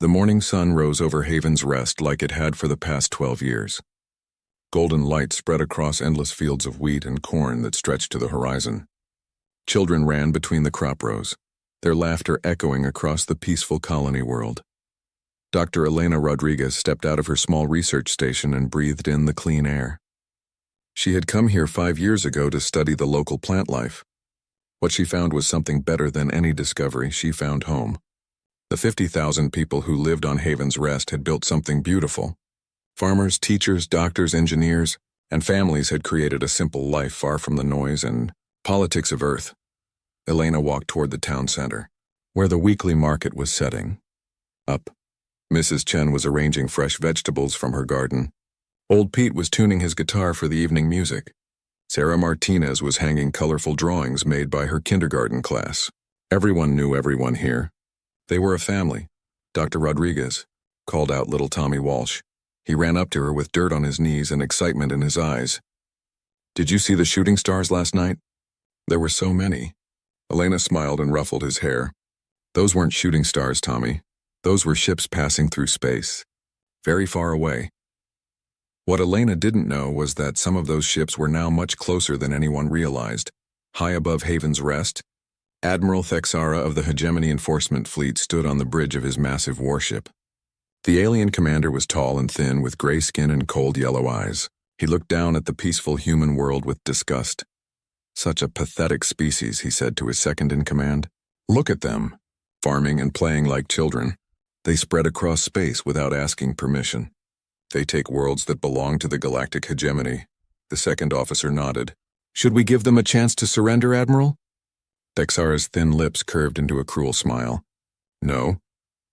The morning sun rose over Haven's Rest like it had for the past 12 years. Golden light spread across endless fields of wheat and corn that stretched to the horizon. Children ran between the crop rows, their laughter echoing across the peaceful colony world. Dr. Elena Rodriguez stepped out of her small research station and breathed in the clean air. She had come here 5 years ago to study the local plant life. What she found was something better than any discovery. She found home. The 50,000 people who lived on Haven's Rest had built something beautiful. Farmers, teachers, doctors, engineers, and families had created a simple life far from the noise and politics of Earth. Elena walked toward the town center, where the weekly market was setting. Up, Mrs. Chen was arranging fresh vegetables from her garden. Old Pete was tuning his guitar for the evening music. Sarah Martinez was hanging colorful drawings made by her kindergarten class. Everyone knew everyone here. They were a family. Dr. Rodriguez called out little Tommy Walsh. He ran up to her with dirt on his knees and excitement in his eyes. "Did you see the shooting stars last night?" "There were so many." Elena smiled and ruffled his hair. "Those weren't shooting stars, Tommy. Those were ships passing through space. Very far away." What Elena didn't know was that some of those ships were now much closer than anyone realized. High above Haven's Rest, Admiral Thexara of the Hegemony Enforcement Fleet stood on the bridge of his massive warship. The alien commander was tall and thin with gray skin and cold yellow eyes. He looked down at the peaceful human world with disgust. "Such a pathetic species," he said to his second-in-command. "Look at them, farming and playing like children. They spread across space without asking permission. They take worlds that belong to the galactic hegemony." The second officer nodded. "Should we give them a chance to surrender, Admiral?" Thexara's thin lips curved into a cruel smile. "No.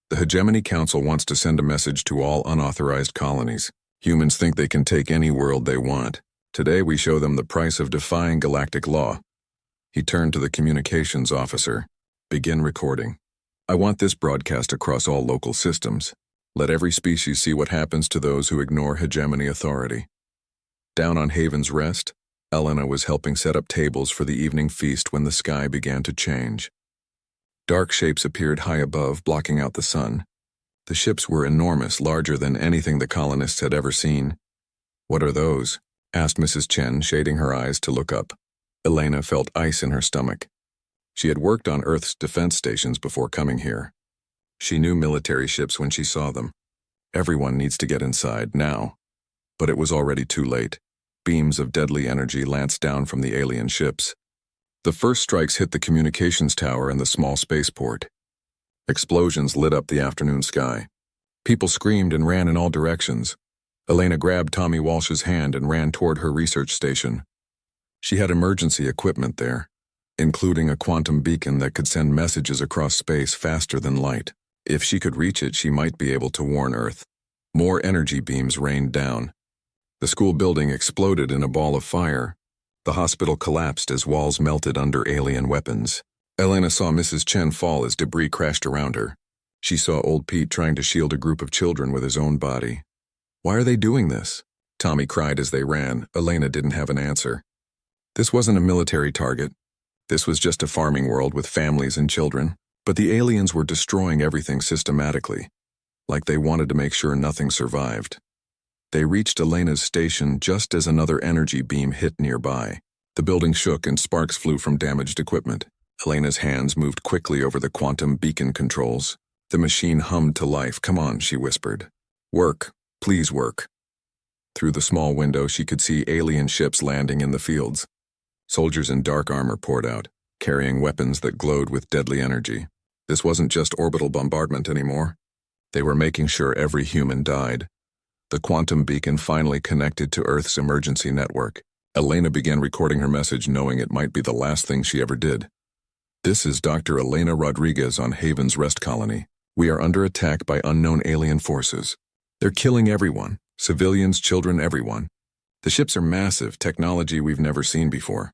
The Hegemony Council wants to send a message to all unauthorized colonies. Humans think they can take any world they want. Today we show them the price of defying galactic law." He turned to the communications officer. "Begin recording. I want this broadcast across all local systems. Let every species see what happens to those who ignore hegemony authority." Down on Haven's Rest, Elena was helping set up tables for the evening feast when the sky began to change. Dark shapes appeared high above, blocking out the sun. The ships were enormous, larger than anything the colonists had ever seen. "What are those?" asked Mrs. Chen, shading her eyes to look up. Elena felt ice in her stomach. She had worked on Earth's defense stations before coming here. She knew military ships when she saw them. Everyone needs to get inside, now. But it was already too late. Beams of deadly energy lanced down from the alien ships. The first strikes hit the communications tower and the small spaceport. Explosions lit up the afternoon sky. People screamed and ran in all directions. Elena grabbed Tommy Walsh's hand and ran toward her research station. She had emergency equipment there, including a quantum beacon that could send messages across space faster than light. If she could reach it, she might be able to warn Earth. More energy beams rained down. The school building exploded in a ball of fire. The hospital collapsed as walls melted under alien weapons. Elena saw Mrs. Chen fall as debris crashed around her. She saw old Pete trying to shield a group of children with his own body. "Why are they doing this?" Tommy cried as they ran. Elena didn't have an answer. This wasn't a military target. This was just a farming world with families and children. But the aliens were destroying everything systematically, like they wanted to make sure nothing survived. They reached Elena's station just as another energy beam hit nearby. The building shook and sparks flew from damaged equipment. Elena's hands moved quickly over the quantum beacon controls. The machine hummed to life. "Come on," she whispered. "Work. Please work." Through the small window, she could see alien ships landing in the fields. Soldiers in dark armor poured out, carrying weapons that glowed with deadly energy. This wasn't just orbital bombardment anymore. They were making sure every human died. The quantum beacon finally connected to Earth's emergency network. Elena began recording her message, knowing it might be the last thing she ever did. "This is Dr. Elena Rodriguez on Haven's Rest Colony. We are under attack by unknown alien forces. They're killing everyone, civilians, children, everyone. The ships are massive, technology we've never seen before."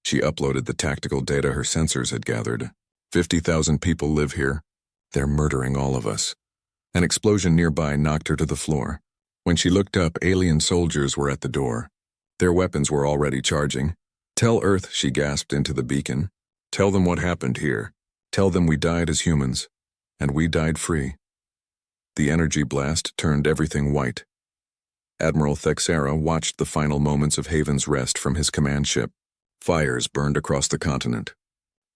She uploaded the tactical data her sensors had gathered. 50,000 people live here. They're murdering all of us." An explosion nearby knocked her to the floor. When she looked up, alien soldiers were at the door. Their weapons were already charging. "Tell Earth," she gasped into the beacon. "Tell them what happened here. Tell them we died as humans, and we died free." The energy blast turned everything white. Admiral Thexera watched the final moments of Haven's Rest from his command ship. Fires burned across the continent.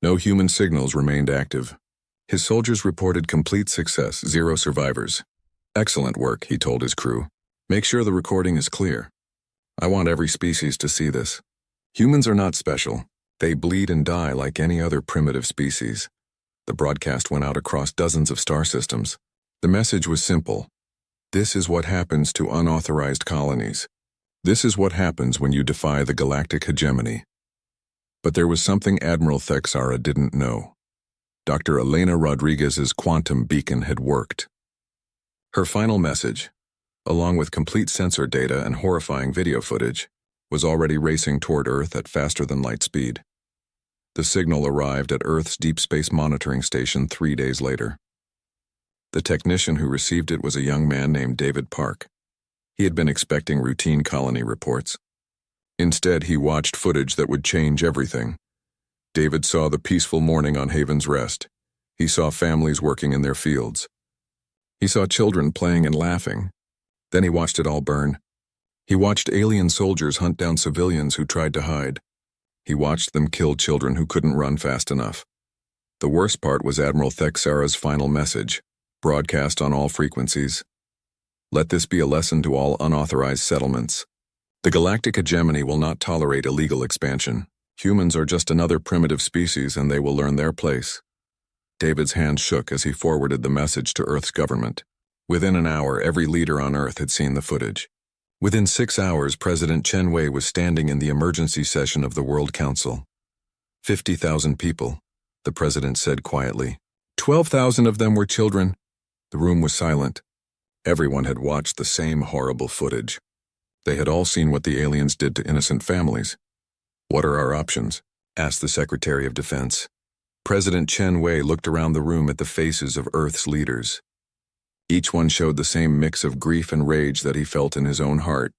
No human signals remained active. His soldiers reported complete success, 0 survivors. "Excellent work," he told his crew. "Make sure the recording is clear. I want every species to see this. Humans are not special. They bleed and die like any other primitive species." The broadcast went out across dozens of star systems. The message was simple. This is what happens to unauthorized colonies. This is what happens when you defy the galactic hegemony. But there was something Admiral Thexera didn't know. Dr. Elena Rodriguez's quantum beacon had worked. Her final message, along with complete sensor data and horrifying video footage, was already racing toward Earth at faster than light speed. The signal arrived at Earth's Deep Space Monitoring Station 3 days later. The technician who received it was a young man named David Park. He had been expecting routine colony reports. Instead, he watched footage that would change everything. David saw the peaceful morning on Haven's Rest. He saw families working in their fields. He saw children playing and laughing. Then he watched it all burn. He watched alien soldiers hunt down civilians who tried to hide. He watched them kill children who couldn't run fast enough. The worst part was Admiral Thexera's final message, broadcast on all frequencies. "Let this be a lesson to all unauthorized settlements. The galactic hegemony will not tolerate illegal expansion. Humans are just another primitive species and they will learn their place." David's hand shook as he forwarded the message to Earth's government. Within an hour, every leader on Earth had seen the footage. Within 6 hours, President Chen Wei was standing in the emergency session of the World Council. 50,000 people, the president said quietly. 12,000 of them were children. The room was silent. Everyone had watched the same horrible footage. They had all seen what the aliens did to innocent families. "What are our options?" asked the Secretary of Defense. President Chen Wei looked around the room at the faces of Earth's leaders. Each one showed the same mix of grief and rage that he felt in his own heart.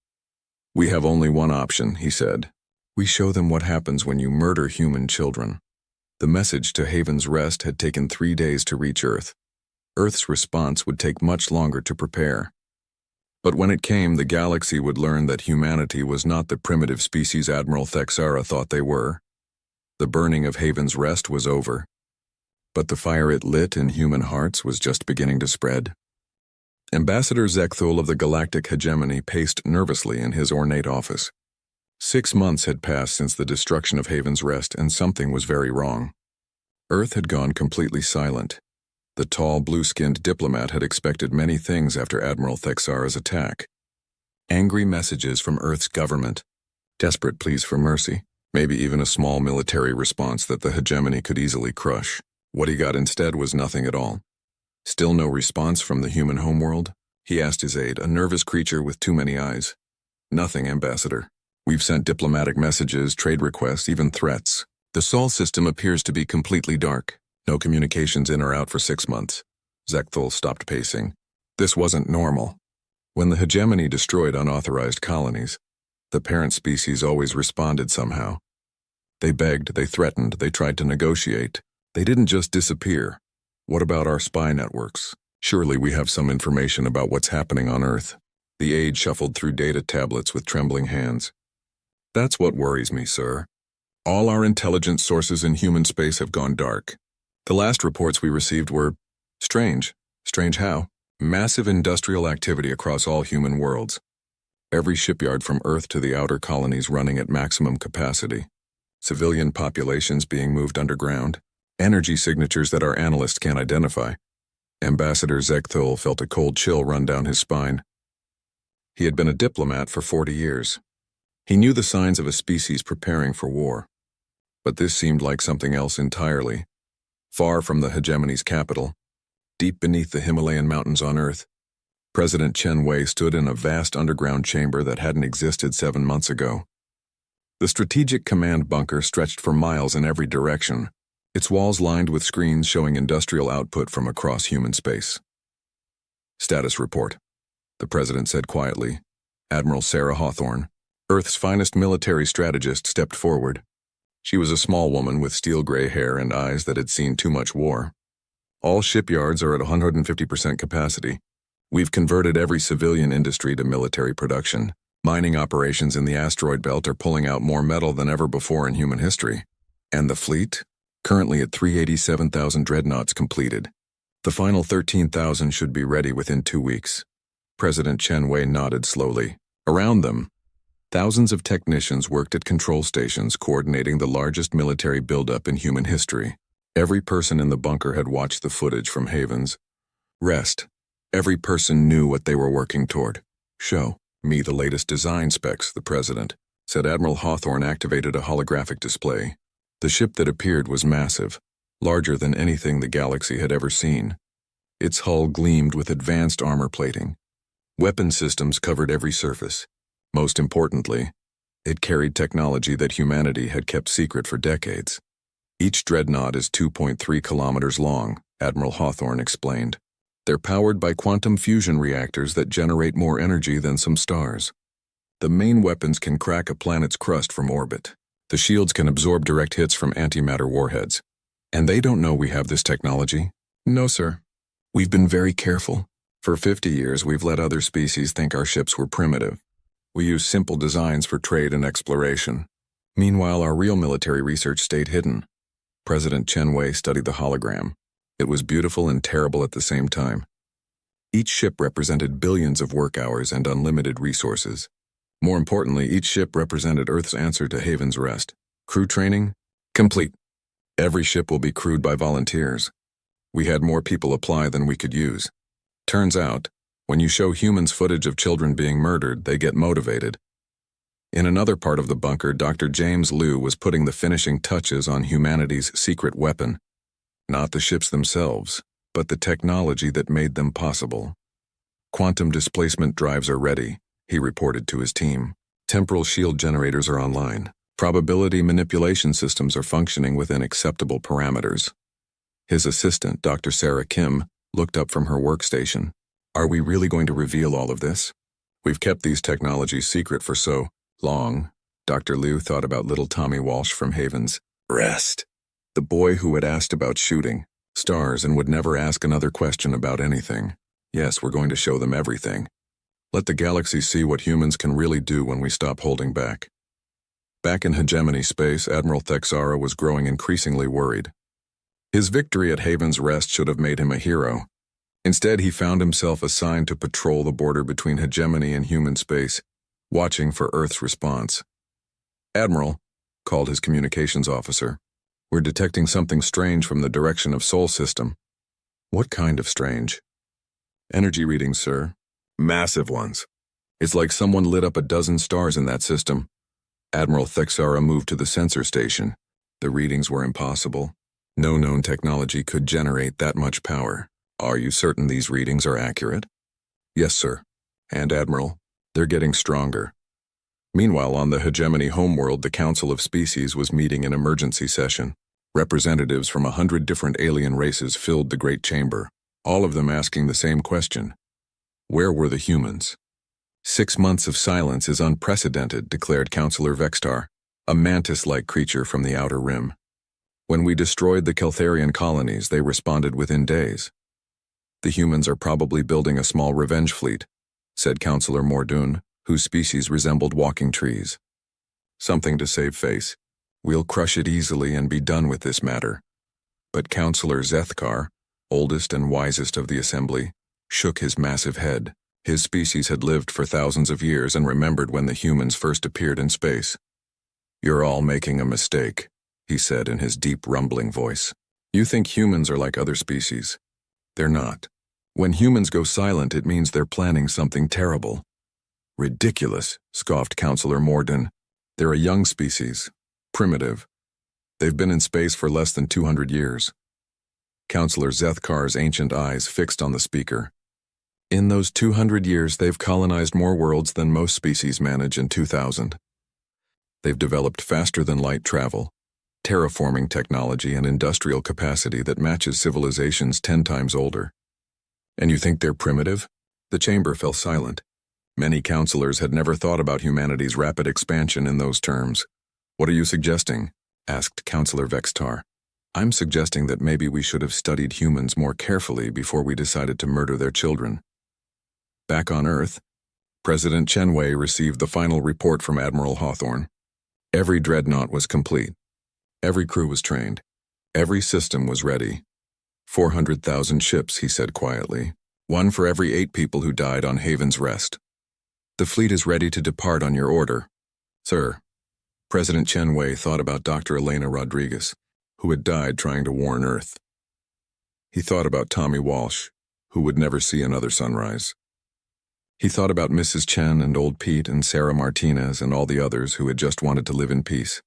"We have only one option," he said. "We show them what happens when you murder human children." The message to Haven's Rest had taken 3 days to reach Earth. Earth's response would take much longer to prepare. But when it came, the galaxy would learn that humanity was not the primitive species Admiral Thexera thought they were. The burning of Haven's Rest was over. But the fire it lit in human hearts was just beginning to spread. Ambassador Zekthul of the galactic hegemony paced nervously in his ornate office. 6 months had passed since the destruction of Haven's Rest, and something was very wrong. Earth had gone completely silent. The tall, blue-skinned diplomat had expected many things after Admiral Thexera's attack. Angry messages from Earth's government, desperate pleas for mercy, maybe even a small military response that the hegemony could easily crush. What he got instead was nothing at all. Still no response from the human homeworld? He asked his aide, a nervous creature with too many eyes. "Nothing, Ambassador. We've sent diplomatic messages, trade requests, even threats. The Sol system appears to be completely dark. No communications in or out for 6 months. Zekthul stopped pacing. This wasn't normal. When the hegemony destroyed unauthorized colonies, the parent species always responded somehow. They begged, they threatened, they tried to negotiate. They didn't just disappear. What about our spy networks? Surely we have some information about what's happening on Earth. The aide shuffled through data tablets with trembling hands. That's what worries me, sir. All our intelligence sources in human space have gone dark. The last reports we received were strange. Strange how? Massive industrial activity across all human worlds. Every shipyard from Earth to the outer colonies running at maximum capacity. Civilian populations being moved underground. Energy signatures that our analysts can't identify. Ambassador Zekthul felt a cold chill run down his spine. He had been a diplomat for 40 years. He knew the signs of a species preparing for war. But this seemed like something else entirely. Far from the hegemony's capital, deep beneath the Himalayan mountains on Earth, President Chen Wei stood in a vast underground chamber that hadn't existed 7 months ago. The strategic command bunker stretched for miles in every direction, its walls lined with screens showing industrial output from across human space. "Status report," the president said quietly. Admiral Sarah Hawthorne, Earth's finest military strategist, stepped forward. She was a small woman with steel-gray hair and eyes that had seen too much war. "All shipyards are at 150% capacity. We've converted every civilian industry to military production. Mining operations in the asteroid belt are pulling out more metal than ever before in human history. And the fleet? Currently at 387,000 dreadnoughts completed. The final 13,000 should be ready within 2 weeks. President Chen Wei nodded slowly. Around them, thousands of technicians worked at control stations coordinating the largest military buildup in human history. Every person in the bunker had watched the footage from Haven's Rest. Every person knew what they were working toward. Show me the latest design specs, the president said. Admiral Hawthorne activated a holographic display. The ship that appeared was massive, larger than anything the galaxy had ever seen. Its hull gleamed with advanced armor plating. Weapon systems covered every surface. Most importantly, it carried technology that humanity had kept secret for decades. Each dreadnought is 2.3 kilometers long, Admiral Hawthorne explained. They're powered by quantum fusion reactors that generate more energy than some stars. The main weapons can crack a planet's crust from orbit. The shields can absorb direct hits from antimatter warheads. And they don't know we have this technology? No, sir. We've been very careful. For 50 years, we've let other species think our ships were primitive. We use simple designs for trade and exploration. Meanwhile, our real military research stayed hidden. President Chen Wei studied the hologram. It was beautiful and terrible at the same time. Each ship represented billions of work hours and unlimited resources. More importantly, each ship represented Earth's answer to Haven's Rest. Crew training? Complete. Every ship will be crewed by volunteers. We had more people apply than we could use. Turns out, when you show humans footage of children being murdered, they get motivated. In another part of the bunker, Dr. James Liu was putting the finishing touches on humanity's secret weapon. Not the ships themselves, but the technology that made them possible. Quantum displacement drives are ready, he reported to his team. Temporal shield generators are online. Probability manipulation systems are functioning within acceptable parameters. His assistant, Dr. Sarah Kim, looked up from her workstation. Are we really going to reveal all of this? We've kept these technologies secret for so long. Dr. Liu thought about little Tommy Walsh from Haven's Rest. The boy who had asked about shooting stars and would never ask another question about anything. Yes, we're going to show them everything. Let the galaxy see what humans can really do when we stop holding back. Back in hegemony space, Admiral Thexara was growing increasingly worried. His victory at Haven's Rest should have made him a hero. Instead, he found himself assigned to patrol the border between hegemony and human space, watching for Earth's response. Admiral, called his communications officer, we're detecting something strange from the direction of Sol system. What kind of strange? Energy readings, sir. Massive ones. It's like someone lit up a dozen stars in that system. Admiral Thexara moved to the sensor station. The readings were impossible. No known technology could generate that much power. Are you certain these readings are accurate? Yes, sir. And Admiral, they're getting stronger. Meanwhile, on the hegemony homeworld, the Council of Species was meeting in emergency session. Representatives from 100 different alien races filled the Great Chamber, all of them asking the same question. Where were the humans? 6 months of silence is unprecedented, declared Councillor Vextar, a mantis-like creature from the Outer Rim. When we destroyed the Keltharian colonies, they responded within days. The humans are probably building a small revenge fleet, said Councillor Mordoon, whose species resembled walking trees. Something to save face. We'll crush it easily and be done with this matter. But Councillor Zethkar, oldest and wisest of the assembly, shook his massive head. His species had lived for thousands of years and remembered when the humans first appeared in space. You're all making a mistake, he said in his deep, rumbling voice. You think humans are like other species. They're not. When humans go silent, it means they're planning something terrible. Ridiculous, scoffed Councillor Morden. They're a young species. Primitive. They've been in space for less than 200 years. Councillor Zethkar's ancient eyes fixed on the speaker. In those 200 years, they've colonized more worlds than most species manage in 2000. They've developed faster-than-light travel, terraforming technology and industrial capacity that matches civilizations 10 times older. And you think they're primitive? The chamber fell silent. Many councillors had never thought about humanity's rapid expansion in those terms. What are you suggesting? Asked Councillor Vextar. I'm suggesting that maybe we should have studied humans more carefully before we decided to murder their children. Back on Earth, President Chenwei received the final report from Admiral Hawthorne. Every dreadnought was complete. Every crew was trained. Every system was ready. 400,000 ships, he said quietly. One for every 8 people who died on Haven's Rest. The fleet is ready to depart on your order. Sir. President Chenwei thought about Dr. Elena Rodriguez, who had died trying to warn Earth. He thought about Tommy Walsh, who would never see another sunrise. He thought about Mrs. Chen and old Pete and Sarah Martinez and all the others who had just wanted to live in peace.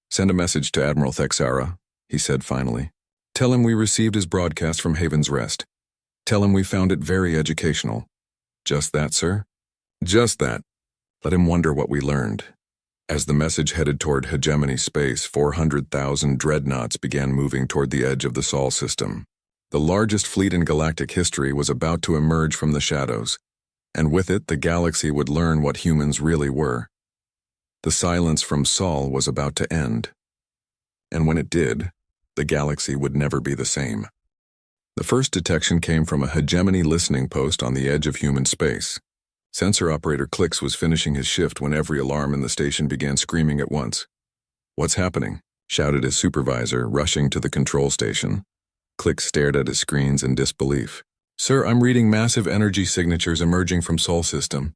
Send a message to Admiral Thexara, he said finally. Tell him we received his broadcast from Haven's Rest. Tell him we found it very educational. Just that, sir? Just that. Let him wonder what we learned. As the message headed toward hegemony space, 400,000 dreadnoughts began moving toward the edge of the Sol system. The largest fleet in galactic history was about to emerge from the shadows, and with it the galaxy would learn what humans really were. The silence from Sol was about to end. And when it did, the galaxy would never be the same. The first detection came from a hegemony listening post on the edge of human space. Sensor operator Clicks was finishing his shift when every alarm in the station began screaming at once. "What's happening?" shouted his supervisor, rushing to the control station. Clicks stared at his screens in disbelief. "Sir, I'm reading massive energy signatures emerging from Sol system.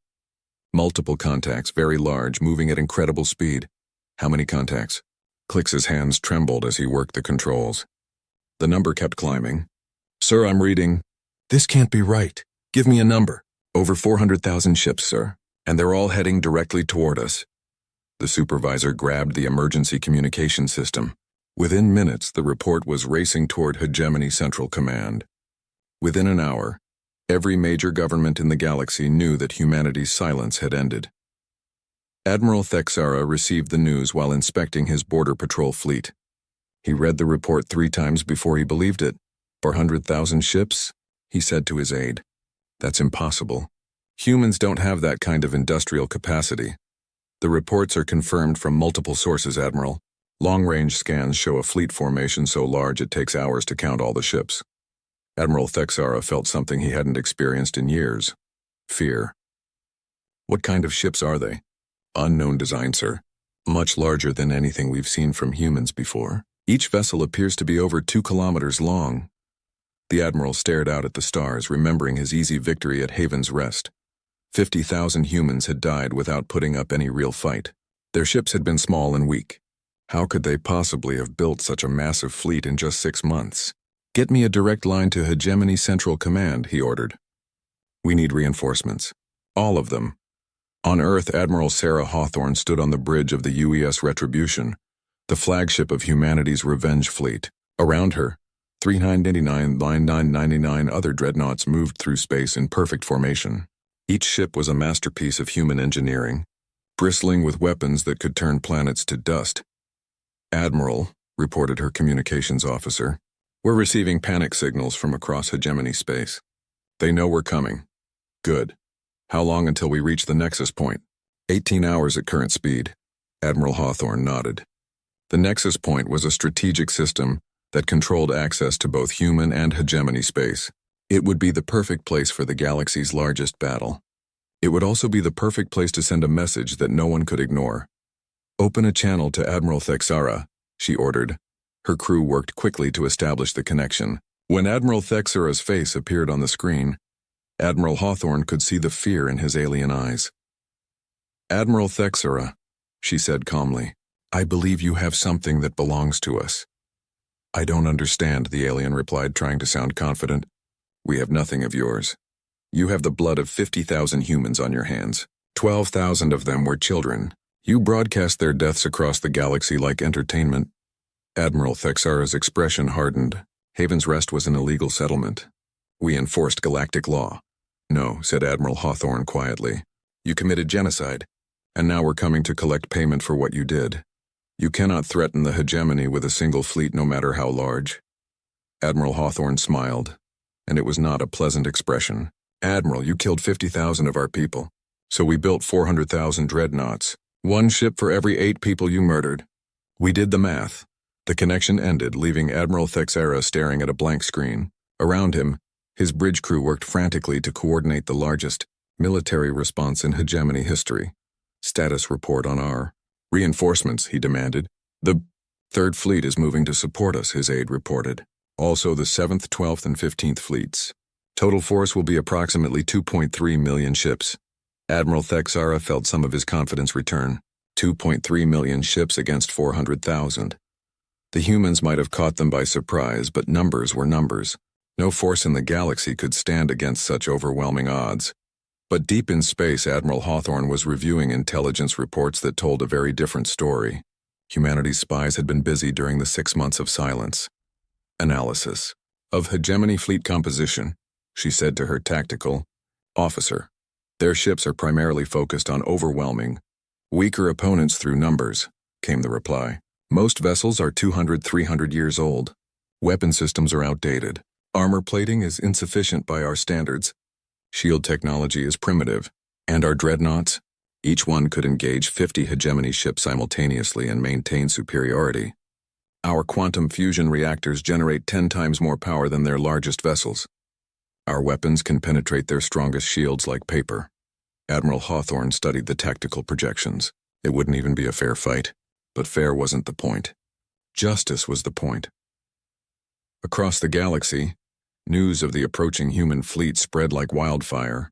Multiple contacts, very large, moving at incredible speed." "How many contacts?" Clicks's hands trembled as he worked the controls. The number kept climbing. "Sir, I'm reading." "This can't be right. Give me a number." "Over 400,000 ships, sir, and they're all heading directly toward us." The supervisor grabbed the emergency communication system. Within minutes, the report was racing toward Hegemony Central Command. Within an hour, every major government in the galaxy knew that humanity's silence had ended. Admiral Thexara received the news while inspecting his border patrol fleet. He read the report 3 times before he believed it. 400,000 ships, he said to his aide. That's impossible. Humans don't have that kind of industrial capacity. The reports are confirmed from multiple sources, Admiral. Long-range scans show a fleet formation so large it takes hours to count all the ships. Admiral Thexara felt something he hadn't experienced in years. Fear. What kind of ships are they? Unknown design, sir. Much larger than anything we've seen from humans before. Each vessel appears to be over 2 kilometers long. The Admiral stared out at the stars, remembering his easy victory at Haven's Rest. 50,000 humans had died without putting up any real fight. Their ships had been small and weak. How could they possibly have built such a massive fleet in just 6 months? Get me a direct line to Hegemony Central Command, he ordered. We need reinforcements. All of them. On Earth, Admiral Sarah Hawthorne stood on the bridge of the UES Retribution, the flagship of humanity's revenge fleet. Around her, 3999 other dreadnoughts moved through space in perfect formation. Each ship was a masterpiece of human engineering, bristling with weapons that could turn planets to dust. Admiral, reported her communications officer, we're receiving panic signals from across hegemony space. They know we're coming. Good. How long until we reach the nexus point? 18 hours at current speed. Admiral Hawthorne nodded. The nexus point was a strategic system that controlled access to both human and hegemony space. It would be the perfect place for the galaxy's largest battle. It would also be the perfect place to send a message that no one could ignore. Open a channel to Admiral Thexara, she ordered. Her crew worked quickly to establish the connection. When Admiral Thexara's face appeared on the screen, Admiral Hawthorne could see the fear in his alien eyes. Admiral Thexara, she said calmly, I believe you have something that belongs to us. I don't understand, the alien replied, trying to sound confident. We have nothing of yours. You have the blood of 50,000 humans on your hands. 12,000 of them were children. You broadcast their deaths across the galaxy like entertainment. Admiral Thexara's expression hardened. Haven's Rest was an illegal settlement. We enforced galactic law. No, said Admiral Hawthorne quietly. You committed genocide, and now we're coming to collect payment for what you did. You cannot threaten the hegemony with a single fleet no matter how large. Admiral Hawthorne smiled, and it was not a pleasant expression. Admiral, you killed 50,000 of our people, so we built 400,000 dreadnoughts. 1 ship for every 8 people you murdered. We did the math. The connection ended, leaving Admiral Thexara staring at a blank screen. Around him, His bridge crew worked frantically to coordinate the largest military response in hegemony history. Status report on our reinforcements, he demanded. The Third Fleet is moving to support us, his aide reported. Also the 7th, 12th, and 15th Fleets. Total force will be approximately 2.3 million ships. Admiral Thexara felt some of his confidence return. 2.3 million ships against 400,000. The humans might have caught them by surprise, but numbers were numbers. No force in the galaxy could stand against such overwhelming odds. But deep in space, Admiral Hawthorne was reviewing intelligence reports that told a very different story. Humanity's spies had been busy during the 6 months of silence. Analysis of hegemony fleet composition, she said to her tactical officer. Their ships are primarily focused on overwhelming weaker opponents through numbers, came the reply. Most vessels are 200, 300 years old. Weapon systems are outdated. Armor plating is insufficient by our standards. Shield technology is primitive. And our dreadnoughts? Each one could engage 50 hegemony ships simultaneously and maintain superiority. Our quantum fusion reactors generate 10 times more power than their largest vessels. Our weapons can penetrate their strongest shields like paper. Admiral Hawthorne studied the tactical projections. It wouldn't even be a fair fight. But fair wasn't the point. Justice was the point. Across the galaxy, news of the approaching human fleet spread like wildfire.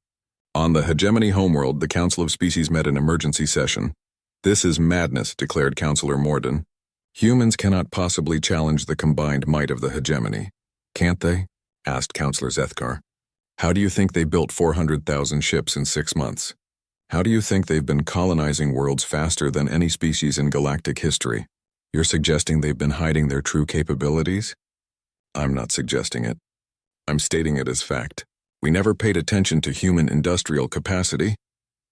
On the hegemony homeworld, the Council of Species met an emergency session. This is madness, declared Councillor Morden. Humans cannot possibly challenge the combined might of the hegemony. Can't they? Asked Councillor Zethkar. How do you think they built 400,000 ships in 6 months? How do you think they've been colonizing worlds faster than any species in galactic history? You're suggesting they've been hiding their true capabilities? I'm not suggesting it. I'm stating it as fact. We never paid attention to human industrial capacity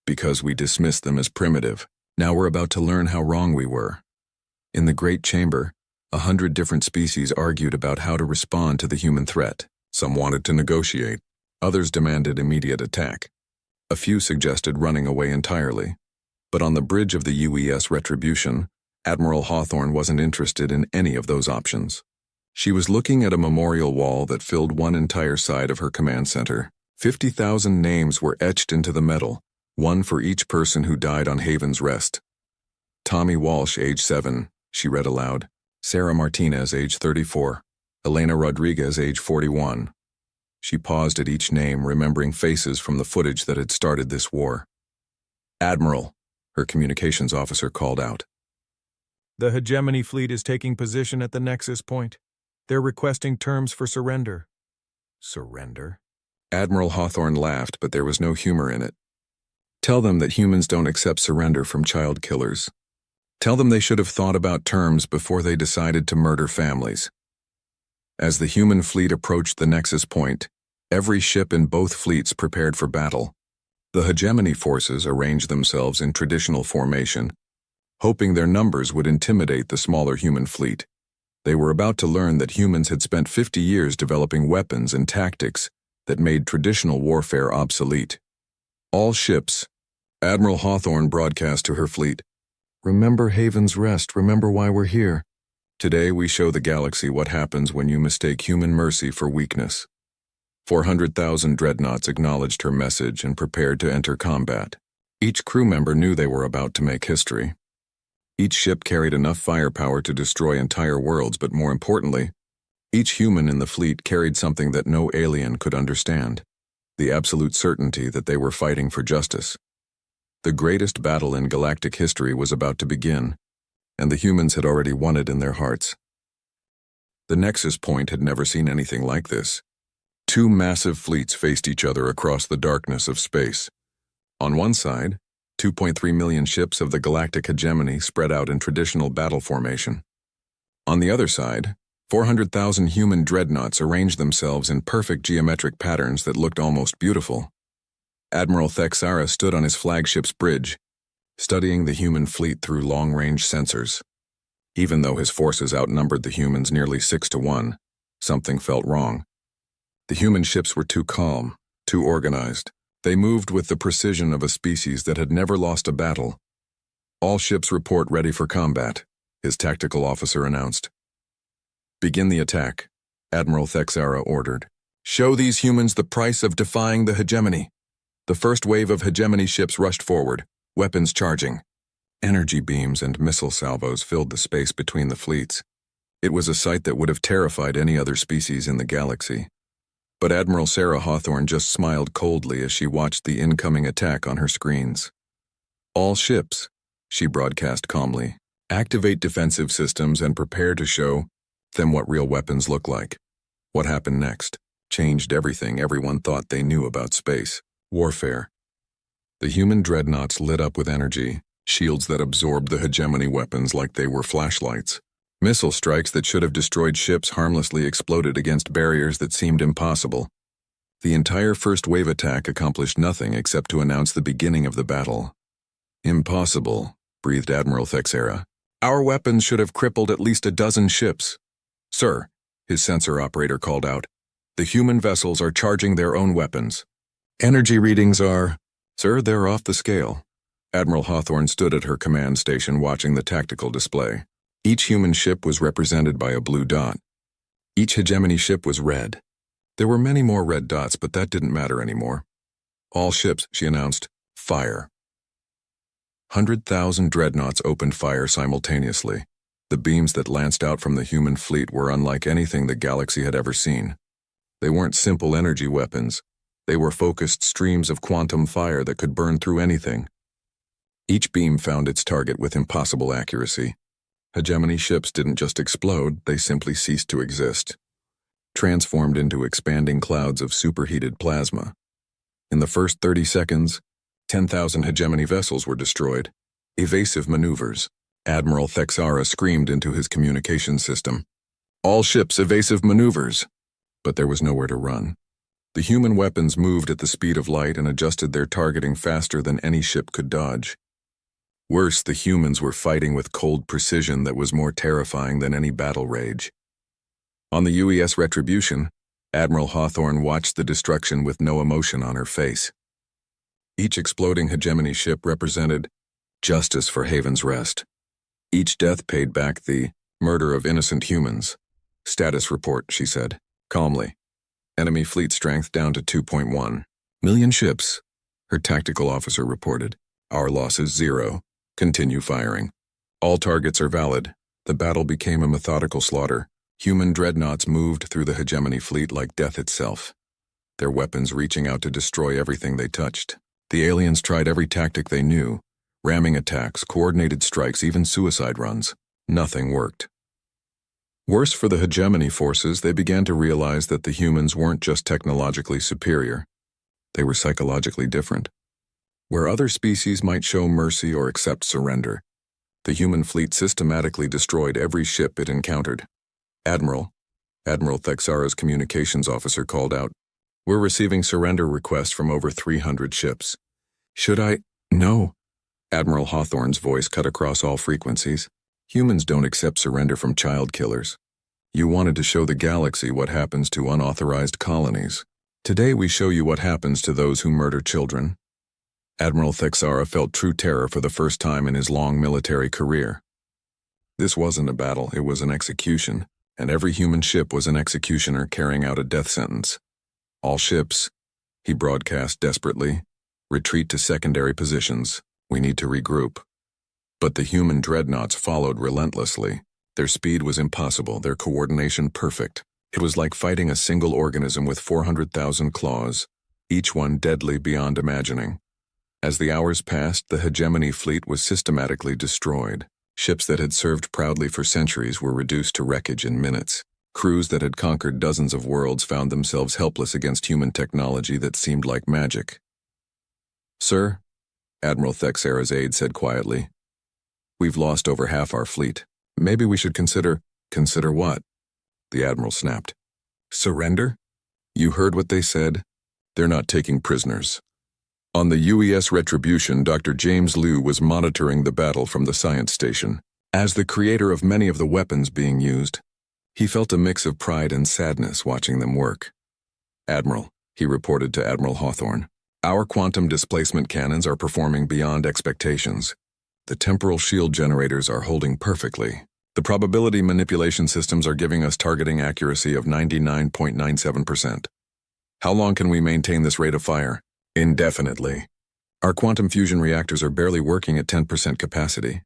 because we dismissed them as primitive. Now we're about to learn how wrong we were. In the Great Chamber, 100 different species argued about how to respond to the human threat. Some wanted to negotiate. Others demanded immediate attack. A few suggested running away entirely. But on the bridge of the UES Retribution, Admiral Hawthorne wasn't interested in any of those options. She was looking at a memorial wall that filled one entire side of her command center. 50,000 names were etched into the metal, one for each person who died on Haven's Rest. Tommy Walsh, age 7, she read aloud. Sarah Martinez, age 34. Elena Rodriguez, age 41. She paused at each name, remembering faces from the footage that had started this war. Admiral, her communications officer called out. The hegemony fleet is taking position at the nexus point. They're requesting terms for surrender. Surrender? Admiral Hawthorne laughed, but there was no humor in it. Tell them that humans don't accept surrender from child killers. Tell them they should have thought about terms before they decided to murder families. As the human fleet approached the nexus point, every ship in both fleets prepared for battle. The hegemony forces arranged themselves in traditional formation, hoping their numbers would intimidate the smaller human fleet. They were about to learn that humans had spent 50 years developing weapons and tactics that made traditional warfare obsolete. All ships, Admiral Hawthorne broadcast to her fleet, remember Haven's Rest, remember why we're here. Today we show the galaxy what happens when you mistake human mercy for weakness. 400,000 dreadnoughts acknowledged her message and prepared to enter combat. Each crew member knew they were about to make history. Each ship carried enough firepower to destroy entire worlds, but more importantly, each human in the fleet carried something that no alien could understand: the absolute certainty that they were fighting for justice. The greatest battle in galactic history was about to begin, and the humans had already won it in their hearts. The Nexus Point had never seen anything like this. 2 massive fleets faced each other across the darkness of space. On one side, 2.3 million ships of the galactic hegemony spread out in traditional battle formation. On the other side, 400,000 human dreadnoughts arranged themselves in perfect geometric patterns that looked almost beautiful. Admiral Thexara stood on his flagship's bridge, studying the human fleet through long-range sensors. Even though his forces outnumbered the humans nearly 6-1, something felt wrong. The human ships were too calm, too organized. They moved with the precision of a species that had never lost a battle. All ships report ready for combat, his tactical officer announced. Begin the attack, Admiral Thexara ordered. Show these humans the price of defying the hegemony. The first wave of hegemony ships rushed forward, weapons charging. Energy beams and missile salvos filled the space between the fleets. It was a sight that would have terrified any other species in the galaxy. But Admiral Sarah Hawthorne just smiled coldly as she watched the incoming attack on her screens. All ships, she broadcast calmly, activate defensive systems and prepare to show them what real weapons look like. What happened next changed everything everyone thought they knew about space warfare. The human dreadnoughts lit up with energy, shields that absorbed the hegemony weapons like they were flashlights. Missile strikes that should have destroyed ships harmlessly exploded against barriers that seemed impossible. The entire first wave attack accomplished nothing except to announce the beginning of the battle. Impossible, breathed Admiral Thexera. Our weapons should have crippled at least a dozen ships. Sir, his sensor operator called out, the human vessels are charging their own weapons. Energy readings are, sir, they're off the scale. Admiral Hawthorne stood at her command station watching the tactical display. Each human ship was represented by a blue dot. Each hegemony ship was red. There were many more red dots, but that didn't matter anymore. All ships, she announced, fire. 100,000 dreadnoughts opened fire simultaneously. The beams that lanced out from the human fleet were unlike anything the galaxy had ever seen. They weren't simple energy weapons. They were focused streams of quantum fire that could burn through anything. Each beam found its target with impossible accuracy. Hegemony ships didn't just explode, they simply ceased to exist, transformed into expanding clouds of superheated plasma. In the first 30 seconds, 10,000 hegemony vessels were destroyed. Evasive maneuvers. Admiral Thexera screamed into his communication system. All ships evasive maneuvers. But there was nowhere to run. The human weapons moved at the speed of light and adjusted their targeting faster than any ship could dodge. Worse, the humans were fighting with cold precision that was more terrifying than any battle rage. On the UES Retribution, Admiral Hawthorne watched the destruction with no emotion on her face. Each exploding hegemony ship represented justice for Haven's Rest. Each death paid back the murder of innocent humans. Status report, she said, calmly. Enemy fleet strength down to 2.1 million ships, her tactical officer reported. Our losses 0. Continue firing. All targets are valid. The battle became a methodical slaughter. Human dreadnoughts moved through the hegemony fleet like death itself, their weapons reaching out to destroy everything they touched. The aliens tried every tactic they knew, ramming attacks, coordinated strikes, even suicide runs. Nothing worked. Worse for the hegemony forces, they began to realize that the humans weren't just technologically superior. They were psychologically different. Where other species might show mercy or accept surrender, the human fleet systematically destroyed every ship it encountered. Admiral Thexera's communications officer called out, "We're receiving surrender requests from over 300 ships." "Should I?" "No." Admiral Hawthorne's voice cut across all frequencies. "Humans don't accept surrender from child killers. You wanted to show the galaxy what happens to unauthorized colonies. Today we show you what happens to those who murder children." Admiral Thexera felt true terror for the first time in his long military career. This wasn't a battle, it was an execution, and every human ship was an executioner carrying out a death sentence. "All ships," he broadcast desperately, "retreat to secondary positions. We need to regroup." But the human dreadnoughts followed relentlessly. Their speed was impossible, their coordination perfect. It was like fighting a single organism with 400,000 claws, each one deadly beyond imagining. As the hours passed, the hegemony fleet was systematically destroyed. Ships that had served proudly for centuries were reduced to wreckage in minutes. Crews that had conquered dozens of worlds found themselves helpless against human technology that seemed like magic. "Sir," Admiral Thexera's aide said quietly, "we've lost over half our fleet. Maybe we should consider..." "Consider what?" the Admiral snapped. "Surrender? You heard what they said. They're not taking prisoners." On the UES Retribution, Dr. James Liu was monitoring the battle from the science station. As the creator of many of the weapons being used, he felt a mix of pride and sadness watching them work. "Admiral," he reported to Admiral Hawthorne, "our quantum displacement cannons are performing beyond expectations. The temporal shield generators are holding perfectly. The probability manipulation systems are giving us targeting accuracy of 99.97%. How long can we maintain this rate of fire? Indefinitely. Our quantum fusion reactors are barely working at 10% capacity.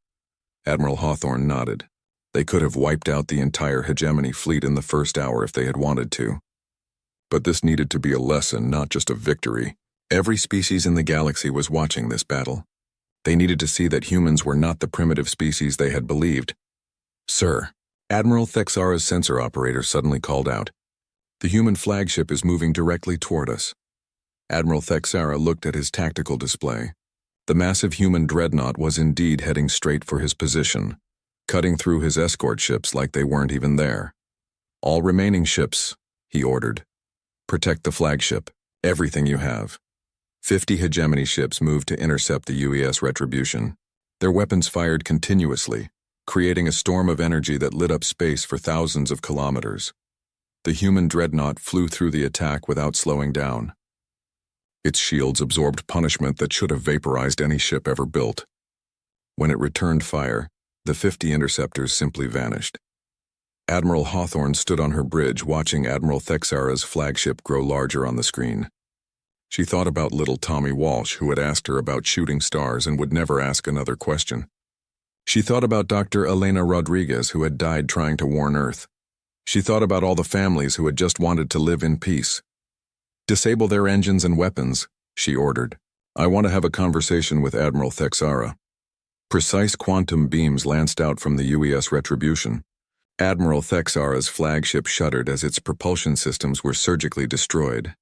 Admiral Hawthorne nodded. They could have wiped out the entire hegemony fleet in the first hour if they had wanted to. But this needed to be a lesson, not just a victory. Every species in the galaxy was watching this battle. They needed to see that humans were not the primitive species they had believed. Sir, Admiral Thexara's sensor operator suddenly called out. The human flagship is moving directly toward us. Admiral Thexara looked at his tactical display. The massive human dreadnought was indeed heading straight for his position, cutting through his escort ships like they weren't even there. All remaining ships, he ordered. Protect the flagship, everything you have. 50 hegemony ships moved to intercept the UES Retribution. Their weapons fired continuously, creating a storm of energy that lit up space for thousands of kilometers. The human dreadnought flew through the attack without slowing down. Its shields absorbed punishment that should have vaporized any ship ever built. When it returned fire, the 50 interceptors simply vanished. Admiral Hawthorne stood on her bridge watching Admiral Thexara's flagship grow larger on the screen. She thought about little Tommy Walsh, who had asked her about shooting stars and would never ask another question. She thought about Dr. Elena Rodriguez, who had died trying to warn Earth. She thought about all the families who had just wanted to live in peace. Disable their engines and weapons, she ordered. I want to have a conversation with Admiral Thexara. Precise quantum beams lanced out from the UES Retribution. Admiral Thexara's flagship shuddered as its propulsion systems were surgically destroyed.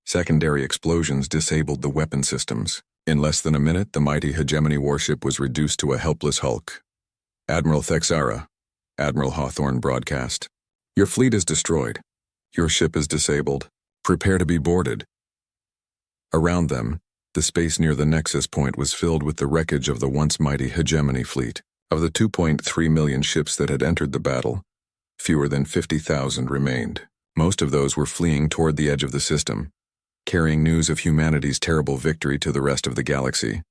Secondary explosions disabled the weapon systems. In less than a minute, the mighty hegemony warship was reduced to a helpless hulk. Admiral Thexara, Admiral Hawthorne broadcast. Your fleet is destroyed. Your ship is disabled. Prepare to be boarded. Around them, the space near the nexus point was filled with the wreckage of the once mighty hegemony fleet. Of the 2.3 million ships that had entered the battle, fewer than 50,000 remained. Most of those were fleeing toward the edge of the system, carrying news of humanity's terrible victory to the rest of the galaxy.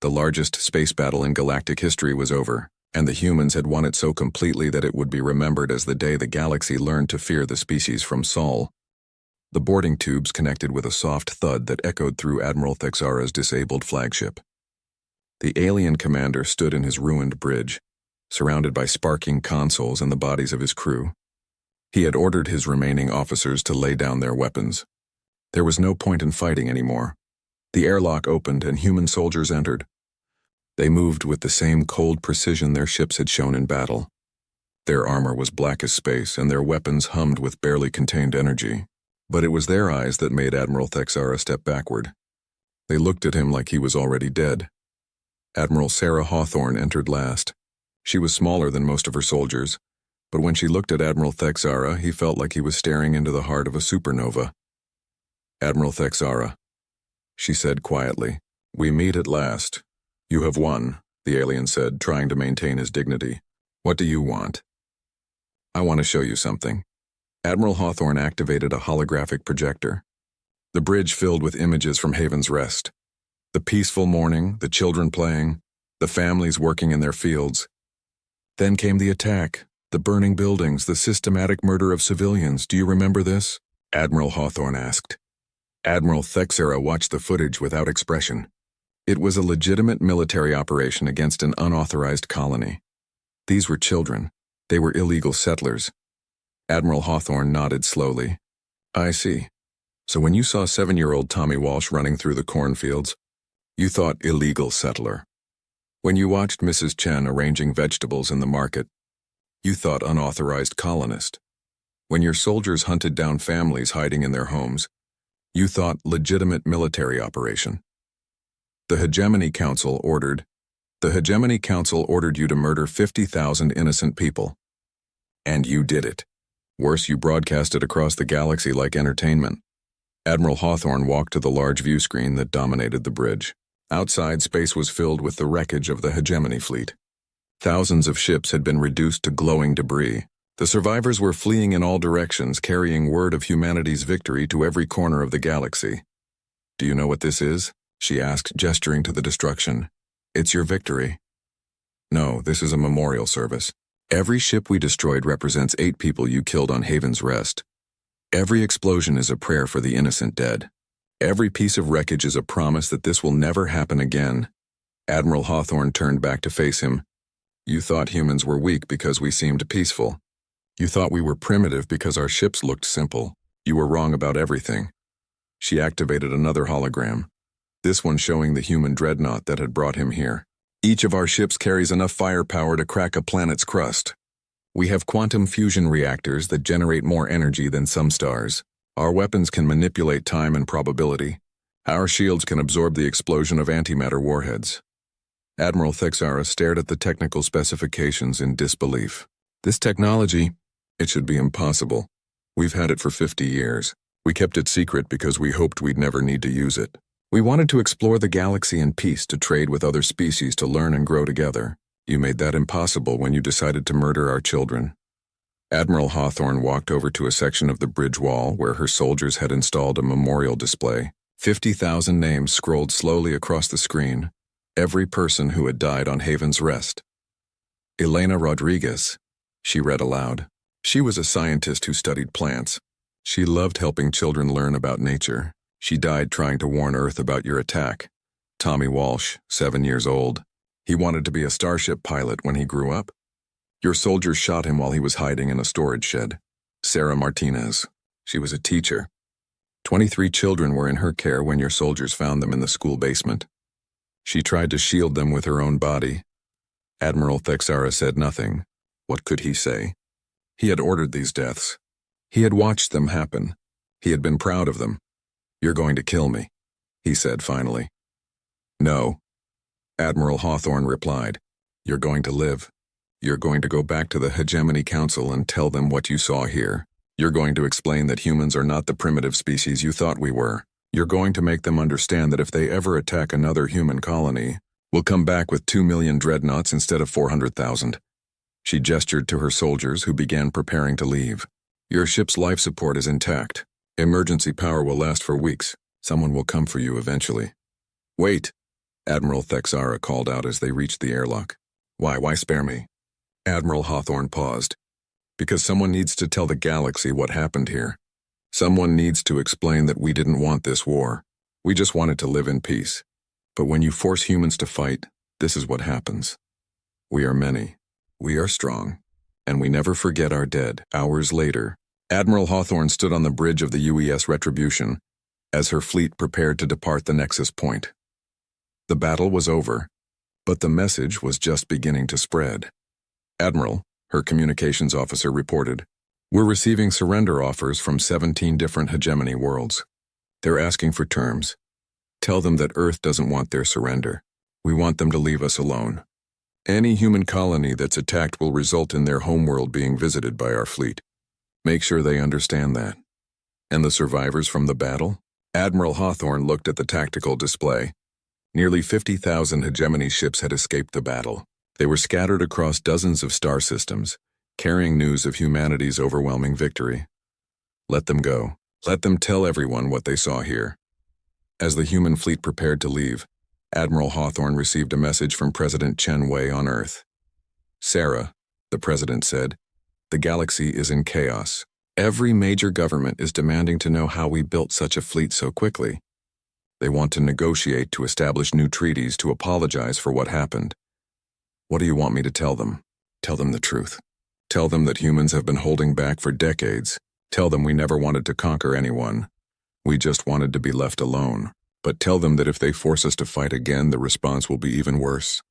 The largest space battle in galactic history was over, and the humans had won it so completely that it would be remembered as the day the galaxy learned to fear the species from Sol. The boarding tubes connected with a soft thud that echoed through Admiral Thexara's disabled flagship. The alien commander stood in his ruined bridge, surrounded by sparking consoles and the bodies of his crew. He had ordered his remaining officers to lay down their weapons. There was no point in fighting anymore. The airlock opened and human soldiers entered. They moved with the same cold precision their ships had shown in battle. Their armor was black as space and their weapons hummed with barely contained energy. But it was their eyes that made Admiral Thexara step backward. They looked at him like he was already dead. Admiral Sarah Hawthorne entered last. She was smaller than most of her soldiers, but when she looked at Admiral Thexara, he felt like he was staring into the heart of a supernova. Admiral Thexara, she said quietly, we meet at last. You have won, the alien said, trying to maintain his dignity. What do you want? I want to show you something. Admiral Hawthorne activated a holographic projector. The bridge filled with images from Haven's Rest. The peaceful morning, the children playing, the families working in their fields. Then came the attack, the burning buildings, the systematic murder of civilians. Do you remember this? Admiral Hawthorne asked. Admiral Thexara watched the footage without expression. It was a legitimate military operation against an unauthorized colony. These were children. They were illegal settlers. Admiral Hawthorne nodded slowly. I see. So when you saw 7-year-old Tommy Walsh running through the cornfields, you thought illegal settler. When you watched Mrs. Chen arranging vegetables in the market, you thought unauthorized colonist. When your soldiers hunted down families hiding in their homes, you thought legitimate military operation. The Hegemony Council ordered you to murder 50,000 innocent people. And you did it. Worse, you broadcast it across the galaxy like entertainment. Admiral Hawthorne walked to the large view screen that dominated the bridge. Outside, space was filled with the wreckage of the Hegemony fleet. Thousands of ships had been reduced to glowing debris. The survivors were fleeing in all directions, carrying word of humanity's victory to every corner of the galaxy. Do you know what this is? She asked, gesturing to the destruction. It's your victory. No, this is a memorial service. Every ship we destroyed represents 8 people you killed on Haven's Rest. Every explosion is a prayer for the innocent dead. Every piece of wreckage is a promise that this will never happen again. Admiral Hawthorne turned back to face him. You thought humans were weak because we seemed peaceful. You thought we were primitive because our ships looked simple. You were wrong about everything. She activated another hologram, this one showing the human dreadnought that had brought him here. Each of our ships carries enough firepower to crack a planet's crust. We have quantum fusion reactors that generate more energy than some stars. Our weapons can manipulate time and probability. Our shields can absorb the explosion of antimatter warheads. Admiral Thexara stared at the technical specifications in disbelief. This technology, it should be impossible. We've had it for 50 years. We kept it secret because we hoped we'd never need to use it. We wanted to explore the galaxy in peace, to trade with other species, to learn and grow together. You made that impossible when you decided to murder our children. Admiral Hawthorne walked over to a section of the bridge wall where her soldiers had installed a memorial display. 50,000 names scrolled slowly across the screen. Every person who had died on Haven's Rest. Elena Rodriguez, she read aloud. She was a scientist who studied plants. She loved helping children learn about nature. She died trying to warn Earth about your attack. Tommy Walsh, 7 years old. He wanted to be a starship pilot when he grew up. Your soldiers shot him while he was hiding in a storage shed. Sarah Martinez. She was a teacher. 23 children were in her care when your soldiers found them in the school basement. She tried to shield them with her own body. Admiral Thexara said nothing. What could he say? He had ordered these deaths. He had watched them happen. He had been proud of them. You're going to kill me, he said finally. No, Admiral Hawthorne replied. You're going to live. You're going to go back to the Hegemony Council and tell them what you saw here. You're going to explain that humans are not the primitive species you thought we were. You're going to make them understand that if they ever attack another human colony, we'll come back with 2 million dreadnoughts instead of 400,000. She gestured to her soldiers, who began preparing to leave. Your ship's life support is intact. Emergency power will last for weeks. Someone will come for you eventually. Wait, Admiral Thexara called out as they reached the airlock. Why spare me? Admiral Hawthorne paused. Because someone needs to tell the galaxy what happened here. Someone needs to explain that we didn't want this war. We just wanted to live in peace. But when you force humans to fight, this is what happens. We are many. We are strong. And we never forget our dead. Hours later, Admiral Hawthorne stood on the bridge of the UES Retribution as her fleet prepared to depart the Nexus Point. The battle was over, but the message was just beginning to spread. Admiral, her communications officer reported, we're receiving surrender offers from 17 different hegemony worlds. They're asking for terms. Tell them that Earth doesn't want their surrender. We want them to leave us alone. Any human colony that's attacked will result in their homeworld being visited by our fleet. Make sure they understand that. And the survivors from the battle? Admiral Hawthorne looked at the tactical display. Nearly 50,000 hegemony ships had escaped the battle. They were scattered across dozens of star systems, carrying news of humanity's overwhelming victory. Let them go. Let them tell everyone what they saw here. As the human fleet prepared to leave, Admiral Hawthorne received a message from President Chen Wei on Earth. Sarah, the president said, the galaxy is in chaos. Every major government is demanding to know how we built such a fleet so quickly. They want to negotiate to establish new treaties to apologize for what happened. What do you want me to tell them? Tell them the truth. Tell them that humans have been holding back for decades. Tell them we never wanted to conquer anyone. We just wanted to be left alone. But tell them that if they force us to fight again, the response will be even worse.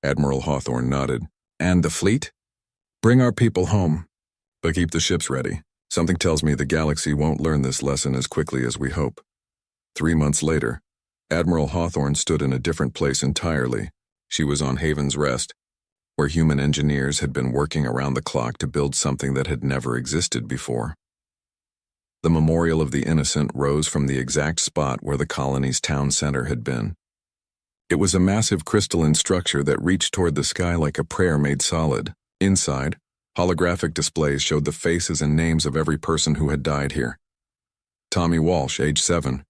Admiral Hawthorne nodded. And the fleet? Bring our people home. But keep the ships ready. Something tells me the galaxy won't learn this lesson as quickly as we hope. 3 months later, Admiral Hawthorne stood in a different place entirely. She was on Haven's Rest, where human engineers had been working around the clock to build something that had never existed before. The Memorial of the Innocent rose from the exact spot where the colony's town center had been. It was a massive crystalline structure that reached toward the sky like a prayer made solid. Inside, holographic displays showed the faces and names of every person who had died here. Tommy Walsh, age 7.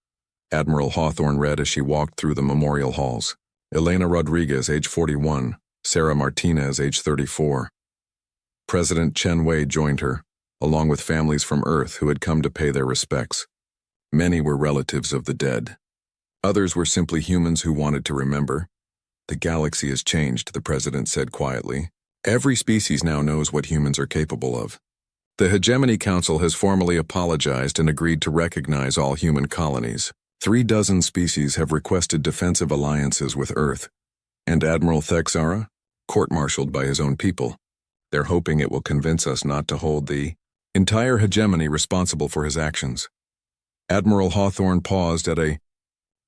Admiral Hawthorne read as she walked through the memorial halls. Elena Rodriguez, age 41. Sarah Martinez, age 34. President Chen Wei joined her, along with families from Earth who had come to pay their respects. Many were relatives of the dead. Others were simply humans who wanted to remember. The galaxy has changed, the president said quietly. Every species now knows what humans are capable of. The Hegemony Council has formally apologized and agreed to recognize all human colonies. 36 species have requested defensive alliances with Earth. And Admiral Thexara, court-martialed by his own people. They're hoping it will convince us not to hold the entire hegemony responsible for his actions. Admiral Hawthorne paused at a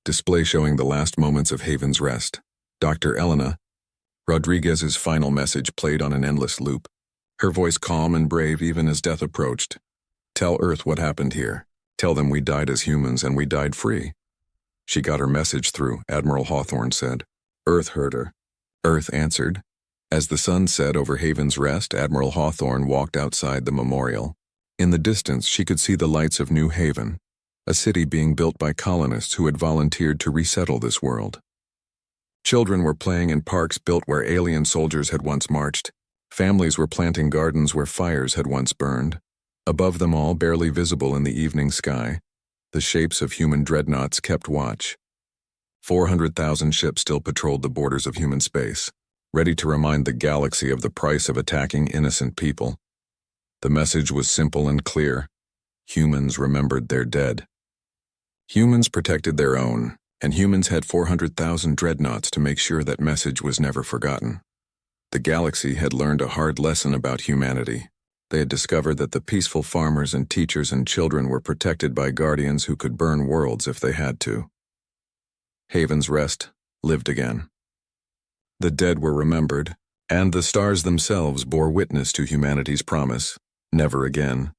display showing the last moments of Haven's Rest. Dr. Elena Rodriguez's final message played on an endless loop, her voice calm and brave even as death approached. Tell Earth what happened here. Tell them we died as humans and we died free. She got her message through, Admiral Hawthorne said. Earth heard her. Earth answered. As the sun set over Haven's Rest, Admiral Hawthorne walked outside the memorial. In the distance, she could see the lights of New Haven, a city being built by colonists who had volunteered to resettle this world. Children were playing in parks built where alien soldiers had once marched. Families were planting gardens where fires had once burned. Above them all, barely visible in the evening sky, the shapes of human dreadnoughts kept watch. 400,000 ships still patrolled the borders of human space, ready to remind the galaxy of the price of attacking innocent people. The message was simple and clear. Humans remembered their dead. Humans protected their own, and humans had 400,000 dreadnoughts to make sure that message was never forgotten. The galaxy had learned a hard lesson about humanity. They had discovered that the peaceful farmers and teachers and children were protected by guardians who could burn worlds if they had to. Haven's Rest lived again. The dead were remembered, and the stars themselves bore witness to humanity's promise, never again.